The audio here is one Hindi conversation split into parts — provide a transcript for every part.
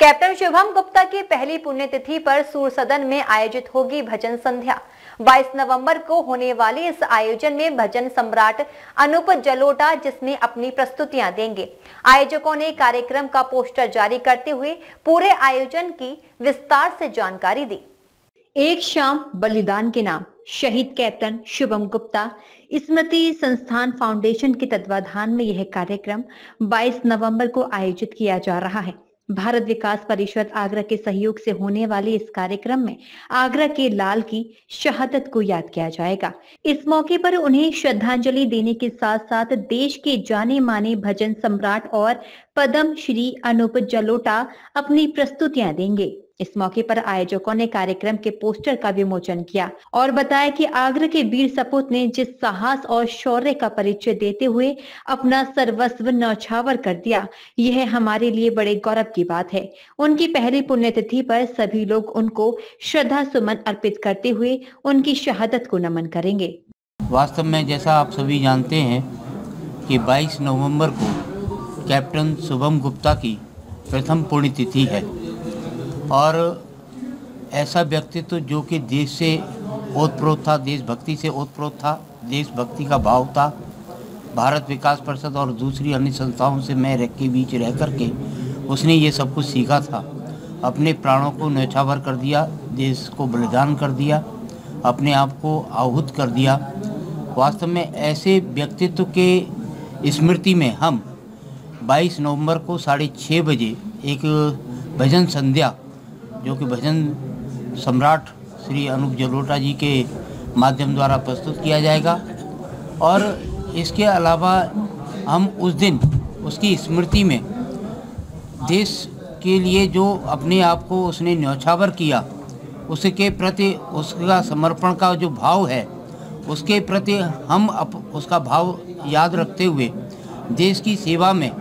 कैप्टन शुभम गुप्ता की पहली पुण्यतिथि पर सूर सदन में आयोजित होगी भजन संध्या। 22 नवंबर को होने वाले इस आयोजन में भजन सम्राट अनूप जलोटा जिसमें अपनी प्रस्तुतियां देंगे। आयोजकों ने कार्यक्रम का पोस्टर जारी करते हुए पूरे आयोजन की विस्तार से जानकारी दी। एक शाम बलिदान के नाम शहीद कैप्टन शुभम गुप्ता स्मृति संस्थान फाउंडेशन के तत्वाधान में यह कार्यक्रम 22 नवंबर को आयोजित किया जा रहा है। भारत विकास परिषद आगरा के सहयोग से होने वाले इस कार्यक्रम में आगरा के लाल की शहादत को याद किया जाएगा। इस मौके पर उन्हें श्रद्धांजलि देने के साथ साथ देश के जाने माने भजन सम्राट और पद्म श्री अनूप जलोटा अपनी प्रस्तुतियां देंगे। इस मौके पर आयोजकों ने कार्यक्रम के पोस्टर का विमोचन किया और बताया कि आगरा के वीर सपूत ने जिस साहस और शौर्य का परिचय देते हुए अपना सर्वस्व न्यौछावर कर दिया, यह हमारे लिए बड़े गौरव की बात है। उनकी पहली पुण्यतिथि पर सभी लोग उनको श्रद्धा सुमन अर्पित करते हुए उनकी शहादत को नमन करेंगे। वास्तव में जैसा आप सभी जानते हैं कि 22 नवंबर को कैप्टन शुभम गुप्ता की प्रथम पुण्यतिथि है और ऐसा व्यक्तित्व जो कि देश से ओतप्रोत था, देशभक्ति से ओतप्रोत था, देशभक्ति का भाव था। भारत विकास परिषद और दूसरी अन्य संस्थाओं से मैं के बीच रह कर के उसने ये सब कुछ सीखा था। अपने प्राणों को न्यौछावर कर दिया, देश को बलिदान कर दिया, अपने आप को आहूत कर दिया। वास्तव में ऐसे व्यक्तित्व के स्मृति में हम 22 नवंबर को 6:30 बजे एक भजन संध्या जो कि भजन सम्राट श्री अनूप जलोटा जी के माध्यम द्वारा प्रस्तुत किया जाएगा और इसके अलावा हम उस दिन उसकी स्मृति में देश के लिए जो अपने आप को उसने न्यौछावर किया उसके प्रति उसका समर्पण का जो भाव है उसके प्रति हम उसका भाव याद रखते हुए देश की सेवा में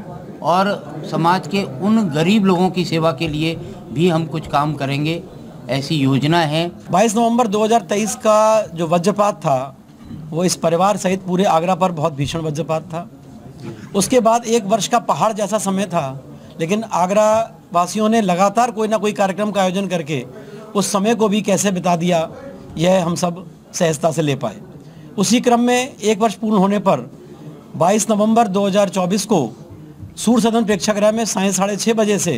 और समाज के उन गरीब लोगों की सेवा के लिए भी हम कुछ काम करेंगे, ऐसी योजना है। 22 नवंबर 2023 का जो वज्रपात था वो इस परिवार सहित पूरे आगरा पर बहुत भीषण वज्रपात था। उसके बाद एक वर्ष का पहाड़ जैसा समय था, लेकिन आगरा वासियों ने लगातार कोई ना कोई कार्यक्रम का आयोजन करके उस समय को भी कैसे बिता दिया, यह हम सब सहजता से ले पाए। उसी क्रम में एक वर्ष पूर्ण होने पर 22 नवंबर 2024 को सूर सदन प्रेक्षागृह में 6:30 बजे से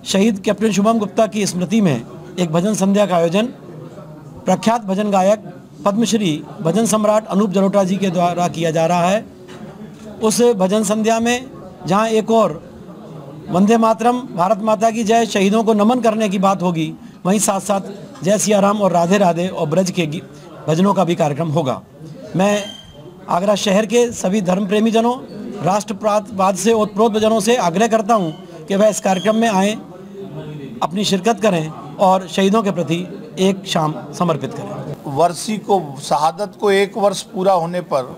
शहीद कैप्टन शुभम गुप्ता की स्मृति में एक भजन संध्या का आयोजन प्रख्यात भजन गायक पद्मश्री भजन सम्राट अनूप जलोटा जी के द्वारा किया जा रहा है। उस भजन संध्या में जहां एक और वंदे मातरम, भारत माता की जय, शहीदों को नमन करने की बात होगी, वहीं साथ साथ जय सिया राम और राधे राधे और ब्रज के भजनों का भी कार्यक्रम होगा। मैं आगरा शहर के सभी धर्म प्रेमी जनों, राष्ट्रवाद से ओतप्रोत जनों से आग्रह करता हूं कि वह इस कार्यक्रम में आएँ, अपनी शिरकत करें और शहीदों के प्रति एक शाम समर्पित करें। वर्षी को शहादत को 1 वर्ष पूरा होने पर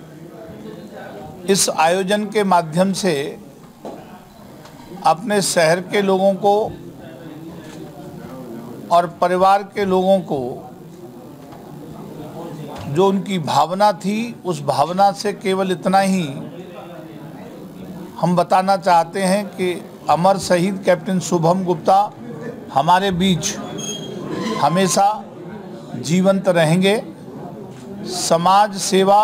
इस आयोजन के माध्यम से अपने शहर के लोगों को और परिवार के लोगों को जो उनकी भावना थी उस भावना से केवल इतना ही हम बताना चाहते हैं कि अमर शहीद कैप्टन शुभम गुप्ता हमारे बीच हमेशा जीवंत रहेंगे। समाज सेवा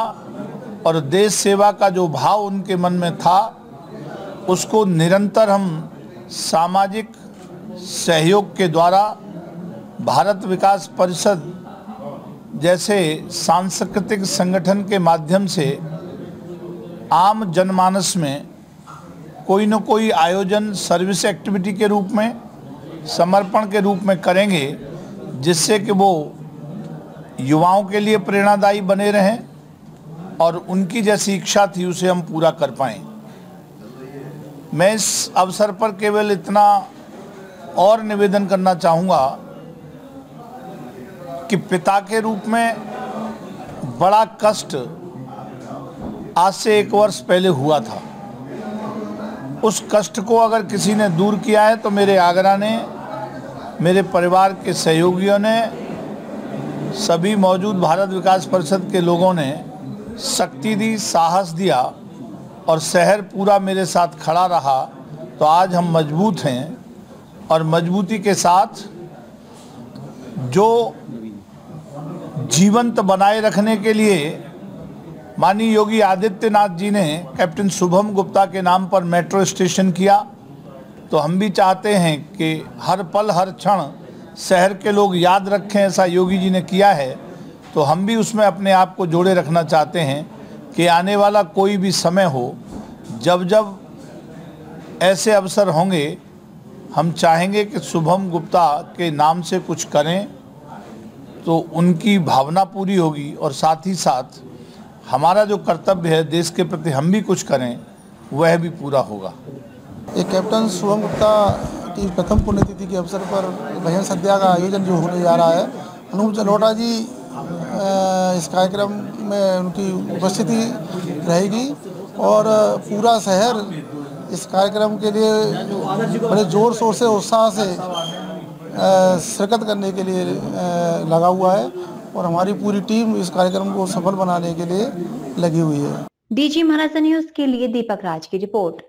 और देश सेवा का जो भाव उनके मन में था उसको निरंतर हम सामाजिक सहयोग के द्वारा भारत विकास परिषद जैसे सांस्कृतिक संगठन के माध्यम से आम जनमानस में कोई न कोई आयोजन सर्विस एक्टिविटी के रूप में, समर्पण के रूप में करेंगे, जिससे कि वो युवाओं के लिए प्रेरणादायी बने रहें और उनकी जैसी इच्छा थी उसे हम पूरा कर पाएँ। मैं इस अवसर पर केवल इतना और निवेदन करना चाहूँगा कि पिता के रूप में बड़ा कष्ट आज से 1 वर्ष पहले हुआ था। उस कष्ट को अगर किसी ने दूर किया है तो मेरे आगरा ने, मेरे परिवार के सहयोगियों ने, सभी मौजूद भारत विकास परिषद के लोगों ने शक्ति दी, साहस दिया और शहर पूरा मेरे साथ खड़ा रहा। तो आज हम मजबूत हैं और मजबूती के साथ जो जीवंत बनाए रखने के लिए माननीय योगी आदित्यनाथ जी ने कैप्टन शुभम गुप्ता के नाम पर मेट्रो स्टेशन किया, तो हम भी चाहते हैं कि हर पल हर क्षण शहर के लोग याद रखें, ऐसा योगी जी ने किया है। तो हम भी उसमें अपने आप को जोड़े रखना चाहते हैं कि आने वाला कोई भी समय हो, जब जब ऐसे अवसर होंगे, हम चाहेंगे कि शुभम गुप्ता के नाम से कुछ करें, तो उनकी भावना पूरी होगी और साथ ही साथ हमारा जो कर्तव्य है देश के प्रति हम भी कुछ करें, वह भी पूरा होगा। ये कैप्टन शुभम गुप्ता की प्रथम पुण्यतिथि के अवसर पर भजन संध्या का आयोजन जो होने जा रहा है, अनूप जलोटा जी इस कार्यक्रम में उनकी उपस्थिति रहेगी और पूरा शहर इस कार्यक्रम के लिए बड़े जोर शोर से उत्साह से शिरकत करने के लिए लगा हुआ है और हमारी पूरी टीम इस कार्यक्रम को सफल बनाने के लिए लगी हुई है। डीजी महाराष्ट्र न्यूज के लिए दीपक राज की रिपोर्ट।